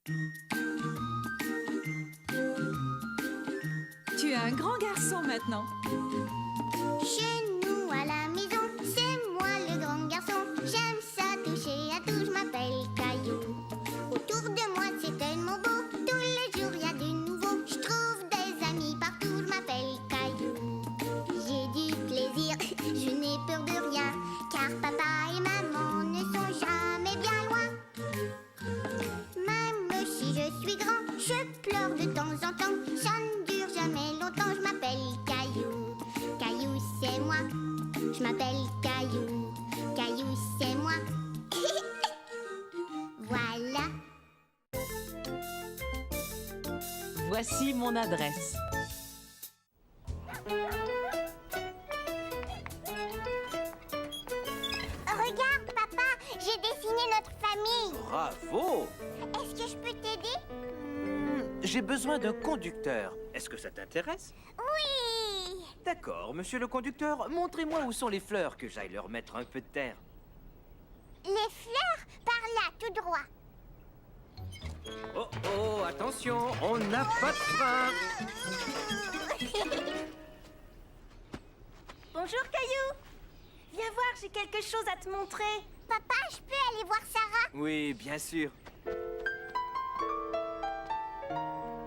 Tu es un grand garçon maintenant. Chez nous à la maison, c'est moi le grand garçon. J'aime ça toucher à tout, je m'appelle Caillou. Autour de moi c'est tellement beau, tous les jours y a du nouveau. Je trouve des amis partout, je m'appelle Caillou. J'ai du plaisir, je n'ai peur de rien, car papa et maman ne sont jamais bien loin. Même si je suis grand, je pleure de temps en temps. Ça ne dure jamais longtemps, je m'appelle Caillou. Caillou, c'est moi. Je m'appelle Caillou. Caillou, c'est moi. Voilà. Voici mon adresse. Regarde, papa, j'ai dessiné notre famille. Bravo! Est-ce que je peux t'aider? J'ai besoin d'un conducteur. Est-ce que ça t'intéresse? Oui. D'accord, monsieur le conducteur, montrez-moi où sont les fleurs, que j'aille leur mettre un peu de terre. Les fleurs, par là, tout droit. Oh, oh, attention, on n'a pas de frein. Bonjour Caillou. Viens voir, j'ai quelque chose à te montrer. Papa, je peux aller voir Sarah? Oui, bien sûr.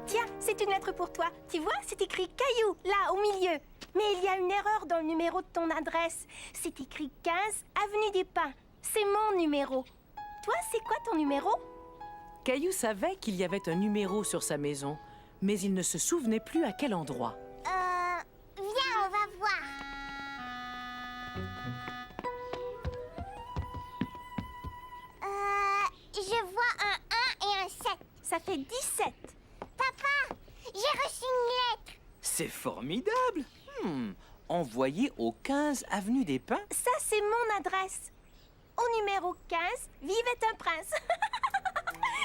Tiens, c'est une lettre pour toi. Tu vois, c'est écrit Caillou, là, au milieu. Mais il y a une erreur dans le numéro de ton adresse. C'est écrit 15 Avenue des Pins. C'est mon numéro. Toi, c'est quoi ton numéro? Caillou savait qu'il y avait un numéro sur sa maison, mais il ne se souvenait plus à quel endroit. Viens, on va voir. Je vois un 1 et un 7. Ça fait 17. Papa, j'ai reçu une lettre. C'est formidable. Envoyé au 15 avenue des Pins. Ça, c'est mon adresse. Au numéro 15, vivait un prince.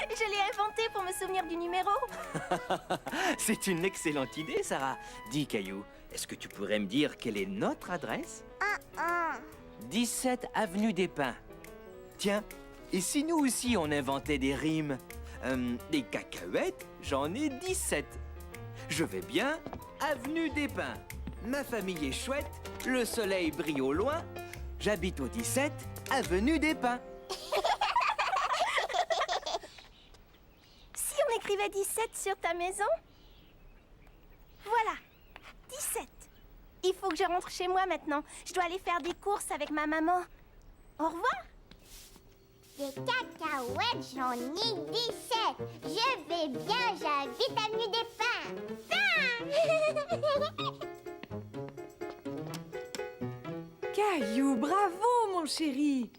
Je l'ai inventé pour me souvenir du numéro. C'est une excellente idée, Sarah. Dis, Caillou, est-ce que tu pourrais me dire quelle est notre adresse? 17 avenue des Pins. Tiens, et si nous aussi on inventait des rimes? Des cacahuètes, j'en ai 17. Je vais bien, avenue des Pins. Ma famille est chouette, le soleil brille au loin. J'habite au 17 avenue des Pins. Si on écrivait 17 sur ta maison? Voilà, 17. Il faut que je rentre chez moi maintenant. Je dois aller faire des courses avec ma maman. Au revoir. Des cacahuètes, j'en ai 17. Je vais bien, j'habite avenue des Pins. Caillou, bravo, mon chéri.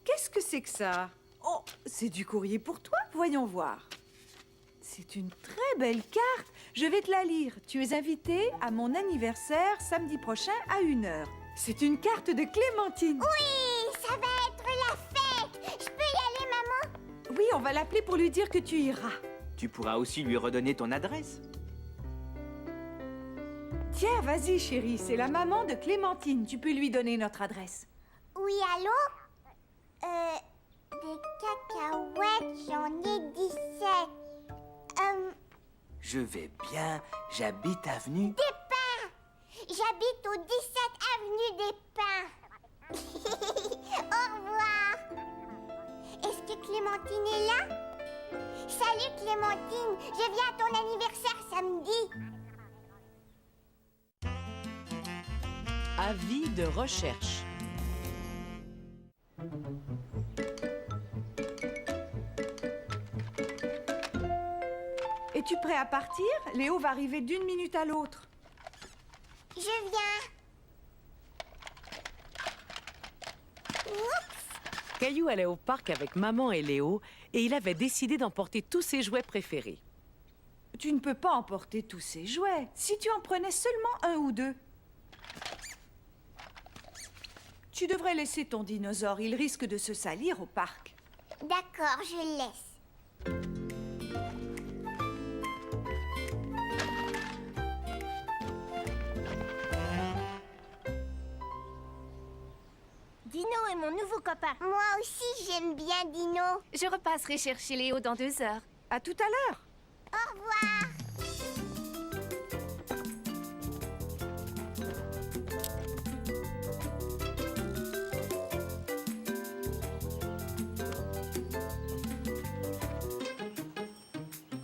Qu'est-ce que c'est que ça? Oh, c'est du courrier pour toi, voyons voir. C'est une très belle carte. Je vais te la lire. Tu es invité à mon anniversaire samedi prochain à 1h. C'est une carte de Clémentine. Oui, ça va être la fête. Je peux y aller, maman? Oui, on va l'appeler pour lui dire que tu iras. Tu pourras aussi lui redonner ton adresse. Tiens, vas-y, chérie, c'est la maman de Clémentine. Tu peux lui donner notre adresse. Oui, allô? Des cacahuètes, j'en ai 17. Je vais bien, j'habite avenue. Des Pins. J'habite au 17 avenue des Pins. Au revoir. Est-ce que Clémentine est là? Salut Clémentine, je viens à ton anniversaire samedi. Avis de recherche. Es-tu prêt à partir? Léo va arriver d'une minute à l'autre. Je viens. Caillou allait au parc avec maman et Léo et il avait décidé d'emporter tous ses jouets préférés. Tu ne peux pas emporter tous ces jouets. Si tu en prenais seulement un ou deux. Tu devrais laisser ton dinosaure. Il risque de se salir au parc. D'accord, je laisse. Dino est mon nouveau copain. Moi aussi, j'aime bien Dino. Je repasserai chercher Léo dans 2 heures. À tout à l'heure. Au revoir.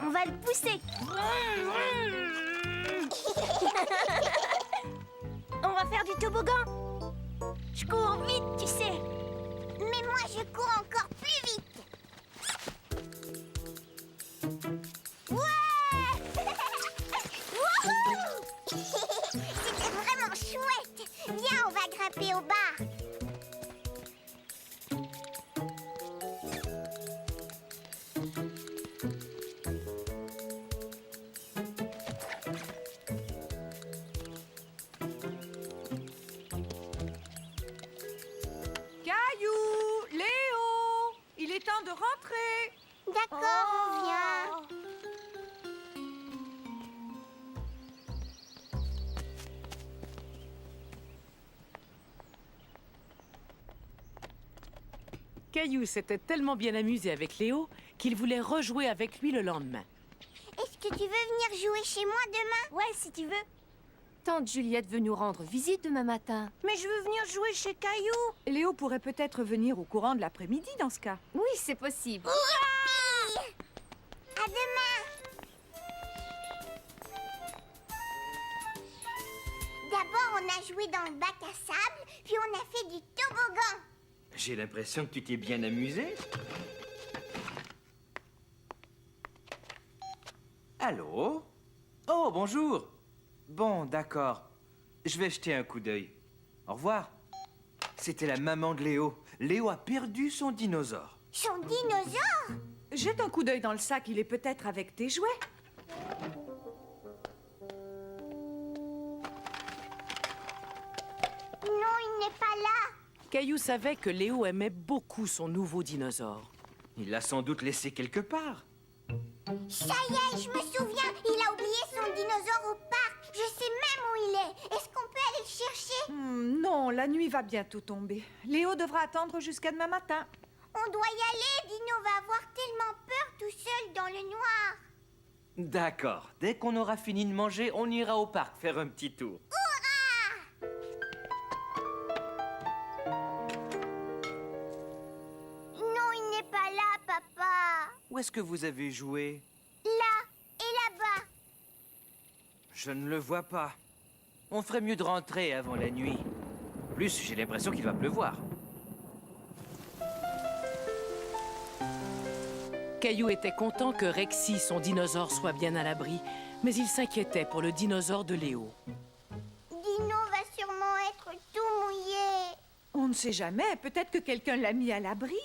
On va le pousser. On va faire du toboggan. Je cours vite, tu sais. Mais moi, je cours encore plus vite. Ouais. Wouhou. C'était vraiment chouette. Viens, on va grimper au bar. Caillou, Léo, il est temps de rentrer. D'accord, on vient. Caillou s'était tellement bien amusé avec Léo qu'il voulait rejouer avec lui le lendemain. Est-ce que tu veux venir jouer chez moi demain? Ouais, si tu veux. Tante Juliette veut nous rendre visite demain matin. Mais je veux venir jouer chez Caillou. Léo pourrait peut-être venir au courant de l'après-midi dans ce cas. Oui, c'est possible. À demain. D'abord, on a joué dans le bac à sable, puis on a fait du toboggan. J'ai l'impression que tu t'es bien amusé. Allô? Oh, bonjour. Bon, d'accord. Je vais jeter un coup d'œil. Au revoir. C'était la maman de Léo. Léo a perdu son dinosaure. Son dinosaure? Jette un coup d'œil dans le sac, il est peut-être avec tes jouets. Non, il n'est pas là. Caillou savait que Léo aimait beaucoup son nouveau dinosaure. Il l'a sans doute laissé quelque part. Ça y est, je me souviens, il a oublié son dinosaure au parc. Je sais même où il est. Est-ce qu'on peut aller le chercher? Non, la nuit va bientôt tomber. Léo devra attendre jusqu'à demain matin. On doit y aller, Dino va avoir tellement peur tout seul dans le noir. D'accord. Dès qu'on aura fini de manger, on ira au parc faire un petit tour. Non, il n'est pas là, papa. Où est-ce que vous avez joué? Là et là-bas. Je ne le vois pas. On ferait mieux de rentrer avant la nuit. En plus, j'ai l'impression qu'il va pleuvoir. Caillou était content que Rexy, son dinosaure, soit bien à l'abri, mais il s'inquiétait pour le dinosaure de Léo. Dino va sûrement être tout mouillé. On ne sait jamais, peut-être que quelqu'un l'a mis à l'abri.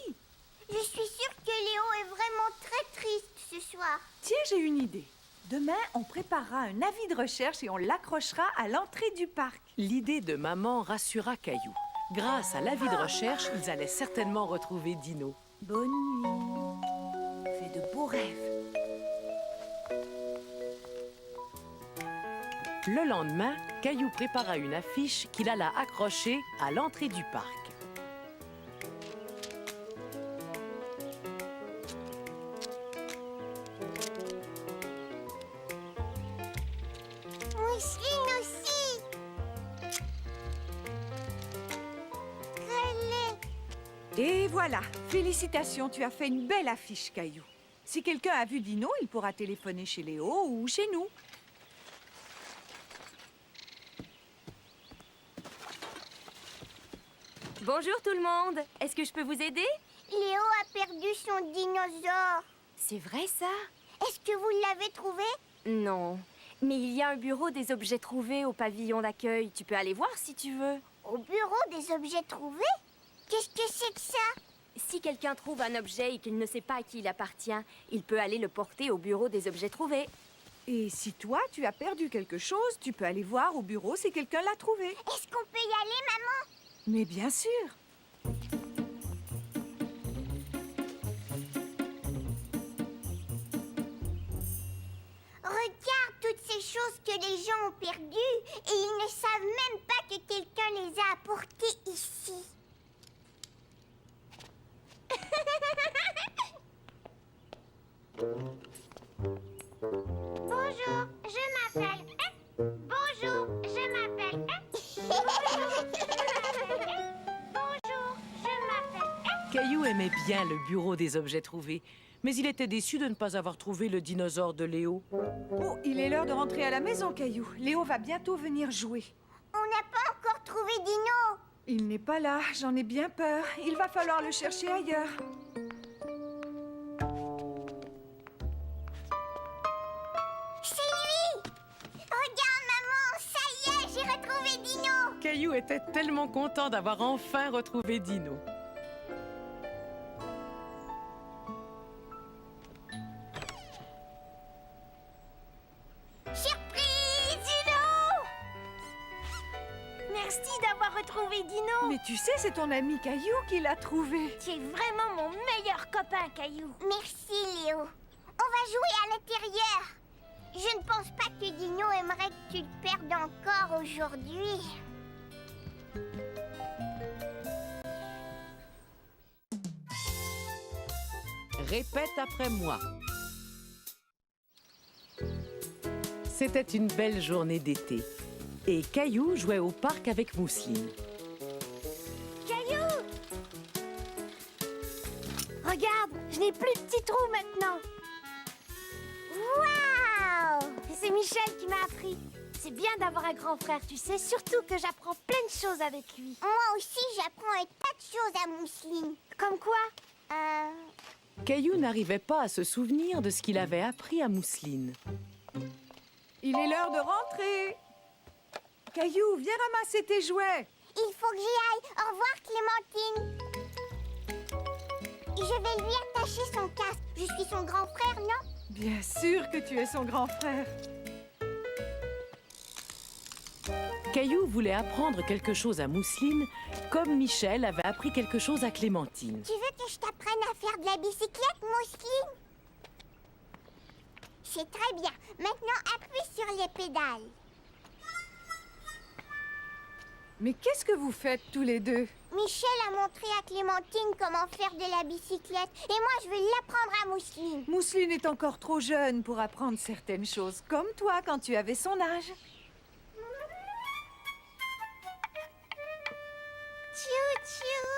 Je suis sûre que Léo est vraiment très triste ce soir. Tiens, j'ai une idée. Demain, on préparera un avis de recherche et on l'accrochera à l'entrée du parc. L'idée de maman rassura Caillou. Grâce à l'avis de recherche, ils allaient certainement retrouver Dino. Bonne nuit. Fais de beaux rêves. Le lendemain, Caillou prépara une affiche qu'il alla accrocher à l'entrée du parc. Mousseline aussi. Relais. Et voilà, félicitations, tu as fait une belle affiche, Caillou. Si quelqu'un a vu Dino, il pourra téléphoner chez Léo ou chez nous. Bonjour tout le monde. Est-ce que je peux vous aider? Léo a perdu son dinosaure. C'est vrai ça? Est-ce que vous l'avez trouvé? Non. Mais il y a un bureau des objets trouvés au pavillon d'accueil. Tu peux aller voir si tu veux. Au bureau des objets trouvés? Qu'est-ce que c'est que ça? Si quelqu'un trouve un objet et qu'il ne sait pas à qui il appartient, il peut aller le porter au bureau des objets trouvés. Et si toi, tu as perdu quelque chose, tu peux aller voir au bureau si quelqu'un l'a trouvé. Est-ce qu'on peut y aller, maman? Mais bien sûr. Regarde toutes ces choses que les gens ont perdues et ils ne savent même pas que quelqu'un les a apportées ici. bien le bureau des objets trouvés. Mais il était déçu de ne pas avoir trouvé le dinosaure de Léo. Oh, il est l'heure de rentrer à la maison, Caillou. Léo va bientôt venir jouer. On n'a pas encore trouvé Dino. Il n'est pas là, j'en ai bien peur. Il va falloir le chercher ailleurs. C'est lui. Regarde, maman, ça y est, j'ai retrouvé Dino. Caillou était tellement content d'avoir enfin retrouvé Dino. Surprise, Dino. Merci d'avoir retrouvé Dino. Mais tu sais, c'est ton ami Caillou qui l'a trouvé. Tu es vraiment mon meilleur copain, Caillou. Merci, Léo. On va jouer à l'intérieur. Je ne pense pas que Dino aimerait que tu le perdes encore aujourd'hui. Répète après moi. C'était une belle journée d'été. Et Caillou jouait au parc avec Mousseline. Caillou! Regarde, je n'ai plus de petits trous maintenant. Waouh! C'est Michel qui m'a appris. C'est bien d'avoir un grand frère, tu sais, surtout que j'apprends plein de choses avec lui. Moi aussi, j'apprends un tas de choses à Mousseline. Comme quoi? Caillou n'arrivait pas à se souvenir de ce qu'il avait appris à Mousseline. Il est l'heure de rentrer. Caillou, viens ramasser tes jouets. Il faut que j'y aille. Au revoir, Clémentine. Je vais lui attacher son casque. Je suis son grand frère, non? Bien sûr que tu es son grand frère. Caillou voulait apprendre quelque chose à Mousseline, comme Michel avait appris quelque chose à Clémentine. Tu veux que je t'apprenne à faire de la bicyclette, Mousseline? C'est très bien. Maintenant, appuie sur les pédales. Mais qu'est-ce que vous faites tous les deux? Michel a montré à Clémentine comment faire de la bicyclette. Et moi, je vais l'apprendre à Mousseline. Mousseline est encore trop jeune pour apprendre certaines choses, comme toi quand tu avais son âge.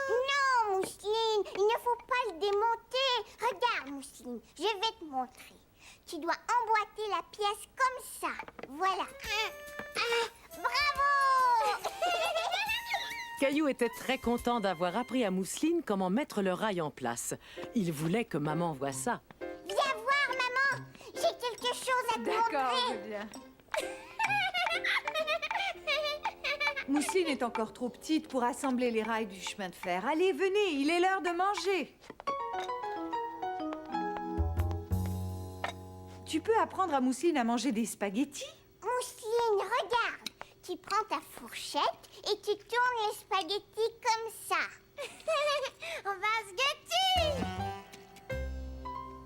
Non, Mousseline, il ne faut pas le démonter. Regarde, Mousseline, je vais te montrer. Tu dois emboîter la pièce comme ça. Voilà. Bravo! Caillou était très content d'avoir appris à Mousseline comment mettre le rail en place. Il voulait que maman voie ça. Viens voir, maman. J'ai quelque chose à te D'accord, montrer. je viens. Mousseline est encore trop petite pour assembler les rails du chemin de fer. Allez, venez, il est l'heure de manger. Tu peux apprendre à Mousseline à manger des spaghettis? Mousseline, regarde. Tu prends ta fourchette et tu tournes les spaghettis comme ça. On va se gâter.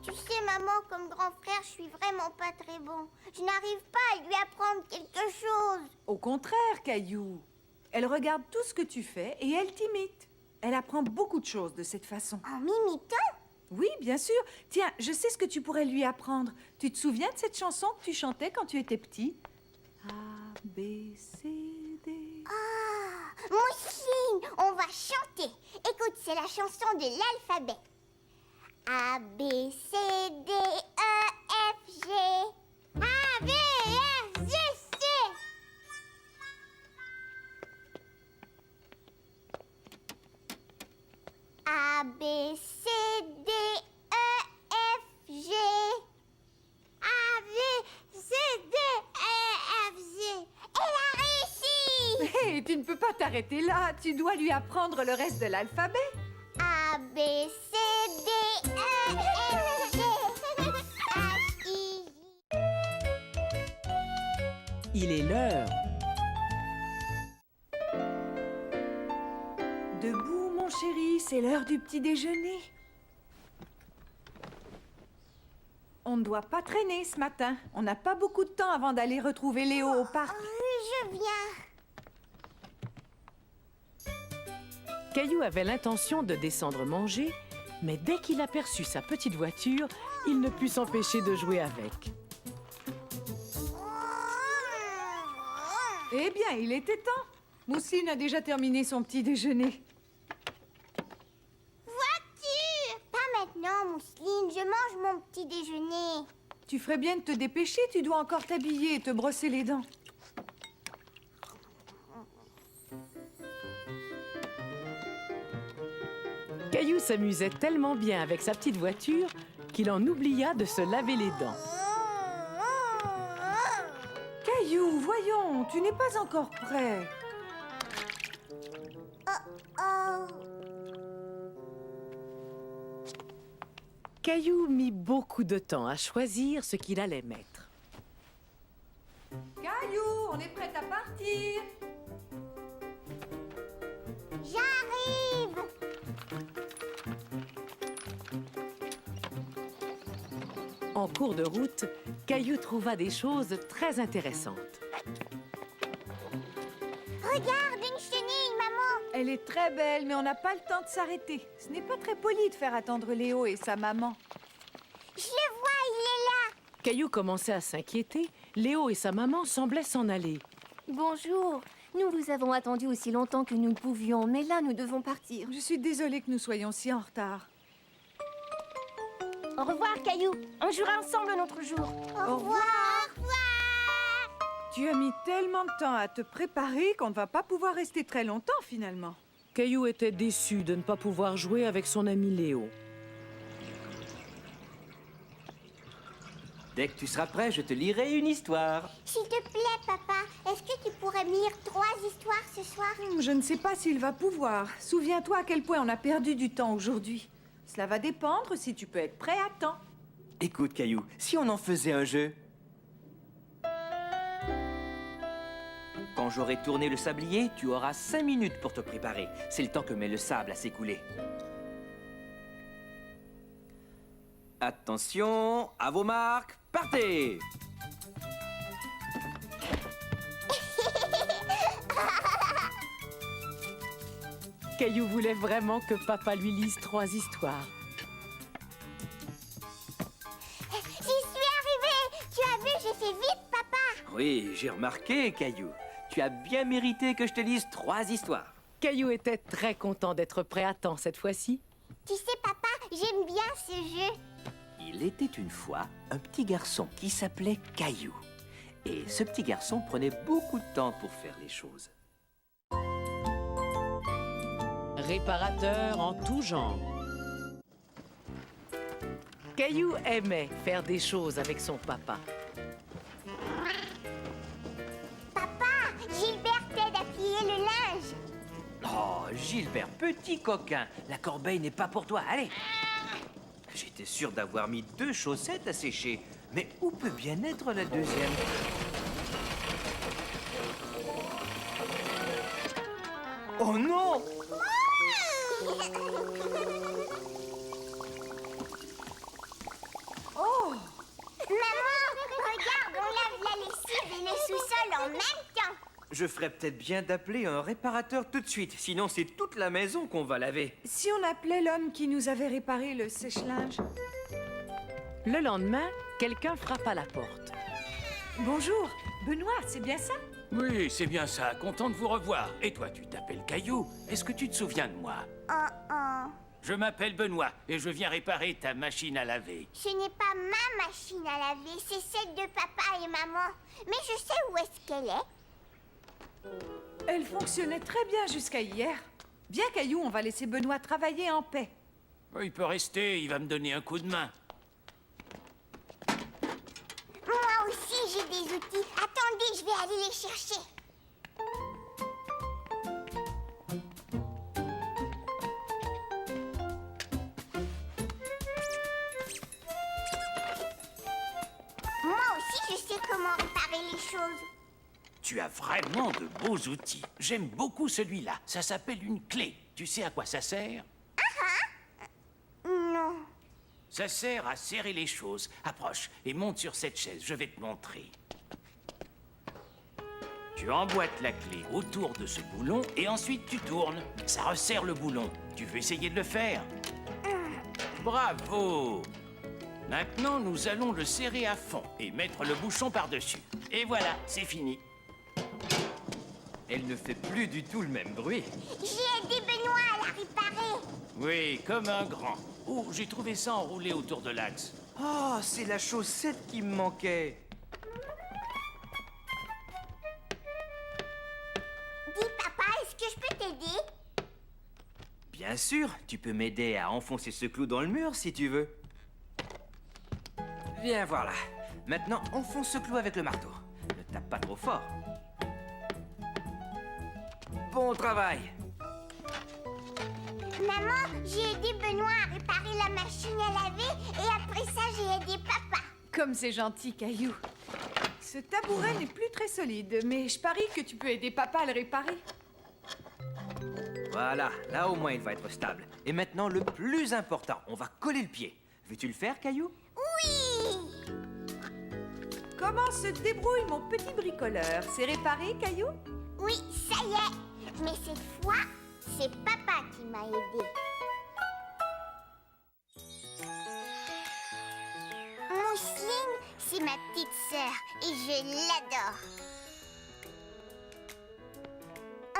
Tu sais, maman, comme grand frère, je suis vraiment pas très bon. Je n'arrive pas à lui apprendre quelque chose. Au contraire, Caillou. Elle regarde tout ce que tu fais et elle t'imite. Elle apprend beaucoup de choses de cette façon. En m'imitant? Oui, bien sûr. Tiens, je sais ce que tu pourrais lui apprendre. Tu te souviens de cette chanson que tu chantais quand tu étais petit? A, B, C, D... Ah, Mousseline, on va chanter. Écoute, c'est la chanson de l'alphabet. A, B, C, D, E, F, G. A, B, F, G, C. A, B, C, D, E, F, G. A, B, C, D, E, F, G. Elle a réussi! Hé, tu ne peux pas t'arrêter là. Tu dois lui apprendre le reste de l'alphabet. A, B, C, D, E, F, G. H, I, J. Il est l'heure. Debout, mon chéri, c'est l'heure du petit déjeuner. On ne doit pas traîner ce matin. On n'a pas beaucoup de temps avant d'aller retrouver Léo au parc. Je viens. Caillou avait l'intention de descendre manger, mais dès qu'il aperçut sa petite voiture, il ne put s'empêcher de jouer avec. Eh bien, il était temps. Mousseline a déjà terminé son petit déjeuner. Voiture! mon petit déjeuner. Tu ferais bien de te dépêcher, tu dois encore t'habiller et te brosser les dents. Caillou s'amusait tellement bien avec sa petite voiture qu'il en oublia de se laver les dents. Caillou, voyons, tu n'es pas encore prêt. Oh. Caillou mit beaucoup de temps à choisir ce qu'il allait mettre. Caillou, on est prêt à partir. J'arrive. En cours de route, Caillou trouva des choses très intéressantes. Regarde, une chenille, maman. Elle est très belle, mais on n'a pas le temps de s'arrêter. Ce n'est pas très poli de faire attendre Léo et sa maman. Je le vois, il est là. Caillou commençait à s'inquiéter. Léo et sa maman semblaient s'en aller. Bonjour. Nous vous avons attendu aussi longtemps que nous ne pouvions, mais là, nous devons partir. Je suis désolée que nous soyons si en retard. Au revoir, Caillou. On jouera ensemble un autre jour. Au revoir. Tu as mis tellement de temps à te préparer qu'on ne va pas pouvoir rester très longtemps finalement. Caillou était déçu de ne pas pouvoir jouer avec son ami Léo. Dès que tu seras prêt, je te lirai une histoire. S'il te plaît, papa, est-ce que tu pourrais me lire 3 histoires ce soir? Je ne sais pas s'il va pouvoir. Souviens-toi à quel point on a perdu du temps aujourd'hui. Cela va dépendre si tu peux être prêt à temps. Écoute, Caillou, si on en faisait un jeu. Quand j'aurai tourné le sablier, tu auras 5 minutes pour te préparer. C'est le temps que met le sable à s'écouler. Attention, à vos marques, partez! Caillou voulait vraiment que papa lui lise 3 histoires. J'y suis arrivée. Tu as vu, j'ai fait vite, papa. Oui, j'ai remarqué, Caillou. Tu as bien mérité que je te lise 3 histoires. Caillou était très content d'être prêt à temps cette fois-ci. Tu sais, papa, j'aime bien ce jeu. Il était une fois un petit garçon qui s'appelait Caillou. Et ce petit garçon prenait beaucoup de temps pour faire les choses. Réparateur en tout genre. Caillou aimait faire des choses avec son papa. Papa, Gilbert t'aide à plier le linge. Oh, Gilbert, petit coquin, la corbeille n'est pas pour toi, allez! J'étais sûr d'avoir mis 2 chaussettes à sécher, mais où peut bien être la deuxième? Oh non! Oh! Maman, regarde, on lave la lessive et le sous-sol en même temps. Je ferais peut-être bien d'appeler un réparateur tout de suite, sinon c'est toute la maison qu'on va laver. Si on appelait l'homme qui nous avait réparé le sèche-linge. Le lendemain, quelqu'un frappe à la porte. Bonjour, Benoît, c'est bien ça? Oui, c'est bien ça. Content de vous revoir. Et toi, tu t'appelles Caillou. Est-ce que tu te souviens de moi? Je m'appelle Benoît et je viens réparer ta machine à laver. Ce n'est pas ma machine à laver, c'est celle de papa et maman. Mais je sais où est-ce qu'elle est. Elle fonctionnait très bien jusqu'à hier. Bien, Caillou, on va laisser Benoît travailler en paix. Il peut rester, il va me donner un coup de main. Moi aussi, j'ai des outils. Attendez, je vais aller les chercher. Moi aussi, je sais comment réparer les choses. Tu as vraiment de beaux outils. J'aime beaucoup celui-là. Ça s'appelle une clé. Tu sais à quoi ça sert? Non. Ça sert à serrer les choses. Approche et monte sur cette chaise. Je vais te montrer. Tu emboîtes la clé autour de ce boulon et ensuite tu tournes. Ça resserre le boulon. Tu veux essayer de le faire? Bravo! Maintenant, nous allons le serrer à fond et mettre le bouchon par-dessus. Et voilà, c'est fini. Elle ne fait plus du tout le même bruit. J'ai aidé Benoît à la réparer. Oui, comme un grand. Oh, j'ai trouvé ça enroulé autour de l'axe. Oh, c'est la chaussette qui me manquait. Dis, papa, est-ce que je peux t'aider? Bien sûr, tu peux m'aider à enfoncer ce clou dans le mur si tu veux. Viens voir là. Maintenant, enfonce ce clou avec le marteau. Ne tape pas trop fort. Bon travail. Maman, j'ai aidé Benoît à réparer la machine à laver et après ça, j'ai aidé papa. Comme c'est gentil, Caillou. Ce tabouret n'est plus très solide, mais je parie que tu peux aider papa à le réparer. Voilà, là au moins il va être stable. Et maintenant, le plus important, on va coller le pied. Veux-tu le faire, Caillou? Oui! Comment se débrouille mon petit bricoleur? C'est réparé, Caillou? Oui, ça y est. Mais cette fois, c'est papa qui m'a aidé. Mousseline, c'est ma petite sœur et je l'adore.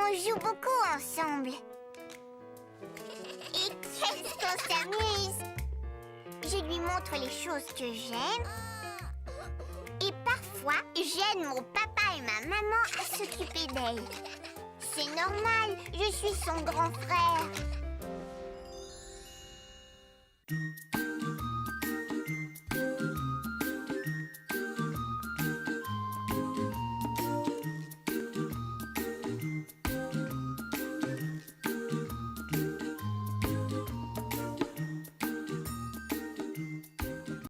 On joue beaucoup ensemble. Et qu'est-ce qu'on s'amuse! Je lui montre les choses que j'aime. Et parfois, j'aide mon papa et ma maman à s'occuper d'elle. C'est normal, je suis son grand frère.